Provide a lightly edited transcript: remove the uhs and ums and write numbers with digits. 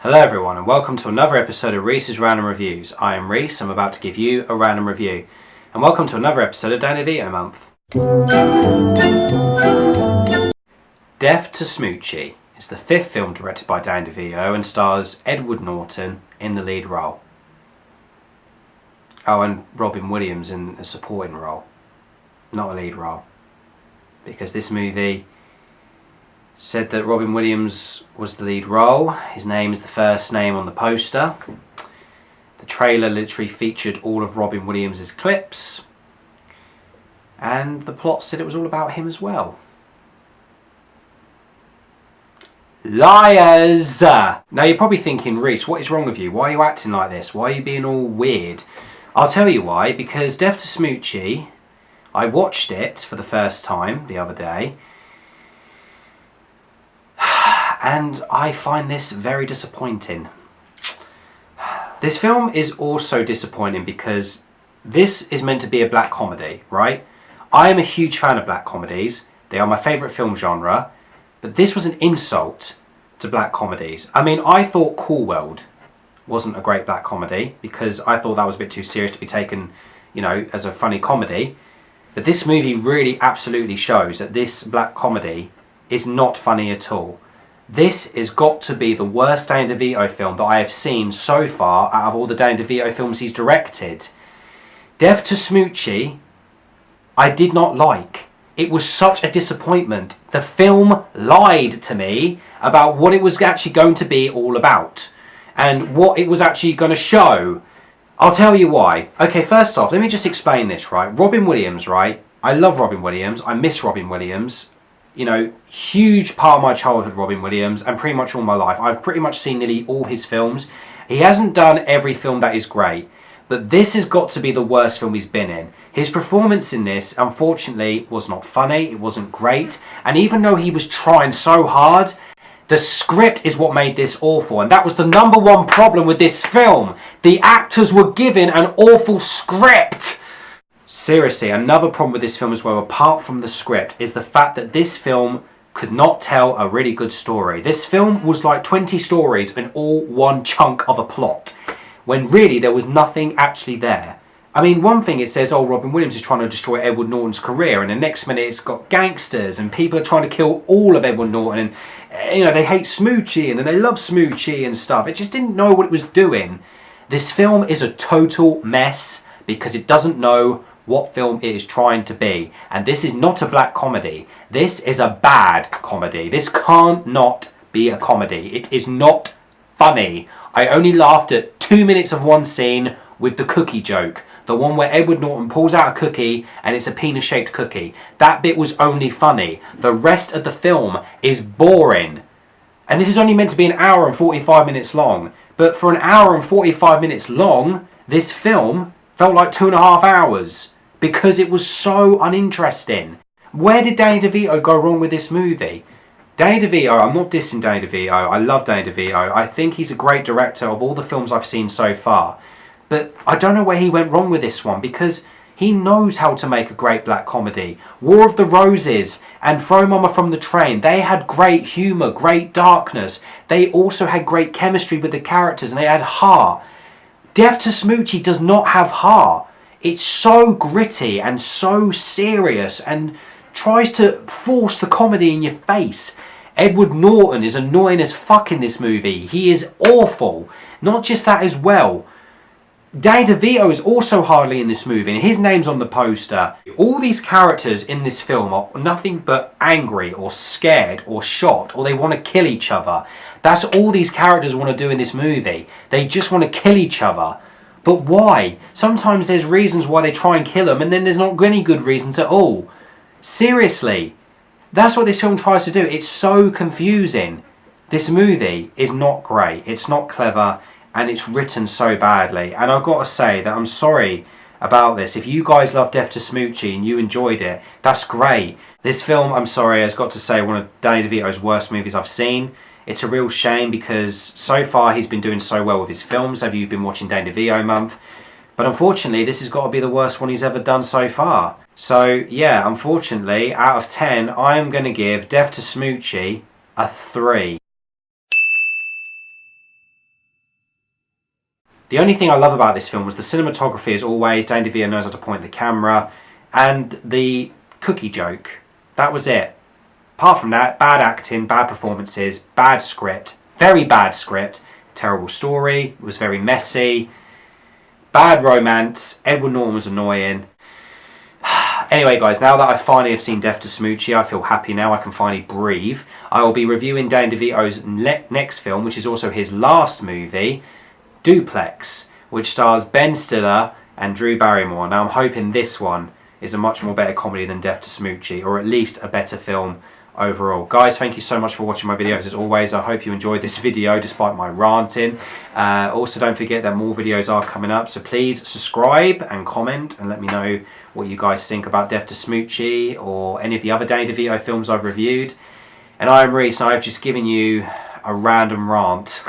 Hello everyone and welcome to another episode of Reese's Random Reviews. I am Reese, I'm about to give you a random review. And welcome to another episode of Danny DeVito Month. Death to Smoochy is the fifth film directed by Danny DeVito and stars Edward Norton in the lead role. Oh, and Robin Williams in a supporting role, not a lead role. Because this movie said that Robin Williams was the lead role. His name is the first name on the poster. The trailer literally featured all of Robin Williams' clips. And the plot said it was all about him as well. Liars! Now you're probably thinking, Reese, what is wrong with you? Why are you acting like this? Why are you being all weird? I'll tell you why. Because Death to Smoochy, I watched it for the first time the other day. And I find this very disappointing. This film is also disappointing because this is meant to be a black comedy, right? I am a huge fan of black comedies. They are my favourite film genre. But this was an insult to black comedies. I mean, I thought Cool World wasn't a great black comedy because I thought that was a bit too serious to be taken, you know, as a funny comedy. But this movie really absolutely shows that this black comedy is not funny at all. This has got to be the worst Danny DeVito film that I have seen so far out of all the Danny DeVito films he's directed. Death to Smoochy, I did not like. It was such a disappointment. The film lied to me about what it was actually going to be all about and what it was actually going to show. I'll tell you why. Okay, first off, let me just explain this, right? Robin Williams, right? I love Robin Williams. I miss Robin Williams. You know, huge part of my childhood, Robin Williams, and pretty much all my life. I've pretty much seen nearly all his films. He hasn't done every film that is great, but this has got to be the worst film he's been in. His performance in this, unfortunately, was not funny, it wasn't great, and even though he was trying so hard, the script is what made this awful, and that was the number one problem with this film. The actors were given an awful script. Seriously, another problem with this film as well, apart from the script, is the fact that this film could not tell a really good story. This film was like 20 stories in all one chunk of a plot, when really there was nothing actually there. I mean, one thing it says, oh, Robin Williams is trying to destroy Edward Norton's career, and the next minute it's got gangsters and people are trying to kill all of Edward Norton, and you know, they hate Smoochy and then they love Smoochy and stuff. It just didn't know what it was doing. This film is a total mess because it doesn't know what film it is trying to be. And this is not a black comedy. This is a bad comedy. This can't not be a comedy. It is not funny. I only laughed at 2 minutes of one scene with the cookie joke. The one where Edward Norton pulls out a cookie and it's a penis-shaped cookie. That bit was only funny. The rest of the film is boring. And this is only meant to be an hour and 45 minutes long. But for an hour and 45 minutes long, this film felt like 2.5 hours because it was so uninteresting. Where did Danny DeVito go wrong with this movie? Danny DeVito, I'm not dissing Danny DeVito, I love Danny DeVito. I think he's a great director of all the films I've seen so far. But I don't know where he went wrong with this one because he knows how to make a great black comedy. War of the Roses and Throw Mama from the Train, they had great humour, great darkness. They also had great chemistry with the characters and they had heart. Death to Smoochy does not have heart. It's so gritty and so serious and tries to force the comedy in your face. Edward Norton is annoying as fuck in this movie. He is awful. Not just that as well. Danny DeVito is also hardly in this movie and his name's on the poster. All these characters in this film are nothing but angry or scared or shocked or they want to kill each other. That's all these characters want to do in this movie. They just want to kill each other. But why? Sometimes there's reasons why they try and kill them and then there's not any good reasons at all. Seriously. That's what this film tries to do. It's so confusing. This movie is not great. It's not clever and it's written so badly. And I've got to say that I'm sorry about this. If you guys love Death to Smoochy and you enjoyed it, that's great. This film, I'm sorry, has got to say one of Danny DeVito's worst movies I've seen. It's a real shame because so far he's been doing so well with his films. Have you been watching Danny DeVito Month? But unfortunately, this has got to be the worst one he's ever done so far. So yeah, unfortunately, out of 10, I am going to give Death to Smoochy a 3. The only thing I love about this film was the cinematography, as always. Danny DeVito knows how to point the camera, and the cookie joke. That was it. Apart from that, bad acting, bad performances, bad script, very bad script, terrible story, it was very messy, bad romance, Edward Norton was annoying. Anyway guys, now that I finally have seen Death to Smoochy, I feel happy now, I can finally breathe. I will be reviewing Danny DeVito's next film, which is also his last movie, Duplex, which stars Ben Stiller and Drew Barrymore. Now I'm hoping this one is a much more better comedy than Death to Smoochy, or at least a better film overall. Guys, thank you so much for watching my videos as always. I hope you enjoyed this video despite my ranting. Also, don't forget that more videos are coming up, so please subscribe and comment and let me know what you guys think about Death to Smoochy or any of the other Danny DeVito films I've reviewed. And I am Reese, and I've just given you a random rant.